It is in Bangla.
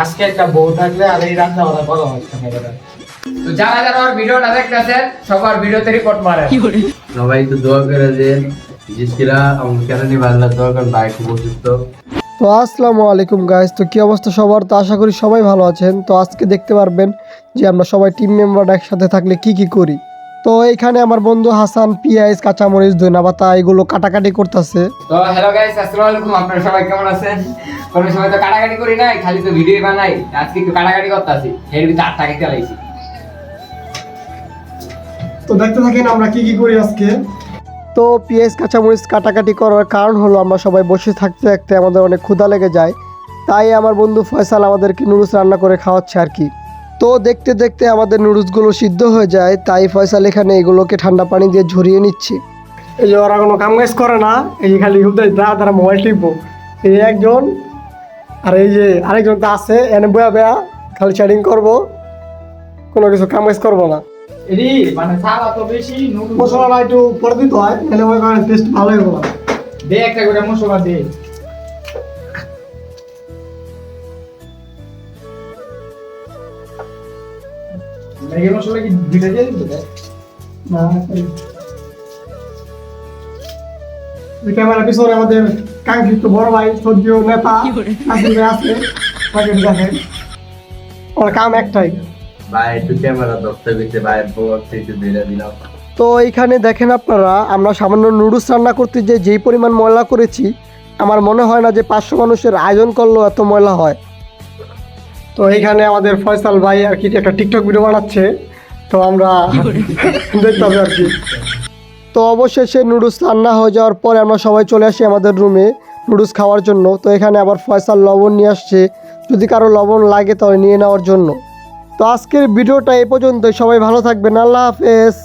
আজকে একটা বউ থাকলে আর এই রান্না বান্না করা হচ্ছে না এবার। তো যারা যারা আমার ভিডিওটা দেখতেছেন সবার ভিডিওতে রিপোর্ট মারে। সবাই একটু দোয়া করে দেন, বিশেষ করে আমার কেন নিয়ে আল্লাহ দোয়া করেন, ভাই খুব অসুস্থ। তো আসসালামু আলাইকুম গাইস, তো কি অবস্থা সবার? তো আশা করি সবাই ভালো আছেন। তো আজকে দেখতে পারবেন যে আমরা সবাই টিম মেম্বাররা একসাথে থাকলে কি কি করি। তো এইখানে আমার বন্ধু হাসান পেঁয়াজ কাঁচামরিচ ধনিয়া পাতা এগুলো কাটাকাটি করতেছে। তো হ্যালো গাইস, আসসালামু আলাইকুম। আপনারা সবাই কেমন আছেন? কোনো সময় তো কাটাকাটি করি নাই, খালি তো ভিডিও বানাই। আজকে একটু কাটাকাটি করতেছি, এর ভিতরে 8 টাকা চালাইছি। তো দেখতে থাকেন আমরা কি কি করি আজকে। তো পেঁয়াজ কাঁচামরিচ কাটাকাটি করার কারণ হলো আমরা সবাই বসে থাকতে থাকতে আমাদের অনেক ক্ষুধা লেগে যায়, তাই আমার বন্ধু ফয়সাল আমাদেরকে নুডলস রান্না করে খাওয়াচ্ছে আর কি। তো দেখতে দেখতে আমাদের নুডলসগুলো সিদ্ধ হয়ে যায়, তাই ফয়সাল এখানে এগুলোকে ঠান্ডা পানি দিয়ে ঝরিয়ে নিচ্ছে। এই যে ওরা কোনো কাম কাজ করে না, এই খালি তারা মোবাইল টিপবো। এই একজন আর এই যে আরেকজন তো আছে এনে বয়া বয়া খালি চ্যাটিং করবো, কোনো কিছু কাম কাজ করবো না। এরি মানে সালা তো বেশি নুডলস মশলা একটু পরে দিতে হয়, তাহলে ওই কারণে টেস্ট ভালো হবে না। দে একটা করে মশলা দে। ম্যাগি মশলা কি দুইটা দিয়ে দিতে হবে? না, এই ক্যামেরা পিছনে আমাদের কাঙ্ক্ষিত বড় ভাই সদ্য নেতা আসিফ ভাই আছে, তাকে দেখেন। ওর কাম একটাই। ভাই একটু ক্যামেরা ধরতে গেছে, ভাইয়ের বউ একটু ধীরে দিলাম। তো এইখানে দেখেন আপনারা, আমরা সামান্য নুডলস রান্না করতে যে যেই পরিমাণ ময়লা করেছি, আমার মনে হয় না যে 500 মানুষের আয়োজন করলেও এত ময়লা হয়। তো এইখানে আমাদের ফয়সাল ভাই আর কি একটা টিকটক ভিডিও বানাচ্ছে, তো আমরা দেখতে হবে আর কি। তো অবশেষে নুডলস রান্না হয়ে যাওয়ার পরে আমরা সবাই চলে আসি আমাদের রুমে নুডলস খাওয়ার জন্য। তো এখানে আবার ফয়সাল লবণ নিয়ে আসছে, যদি কারো লবণ লাগে তাহলে নিয়ে নেওয়ার জন্য। তো আজকের ভিডিওটা এই পর্যন্তই, সবাই ভালো থাকবেন, আল্লাহ হাফেজ।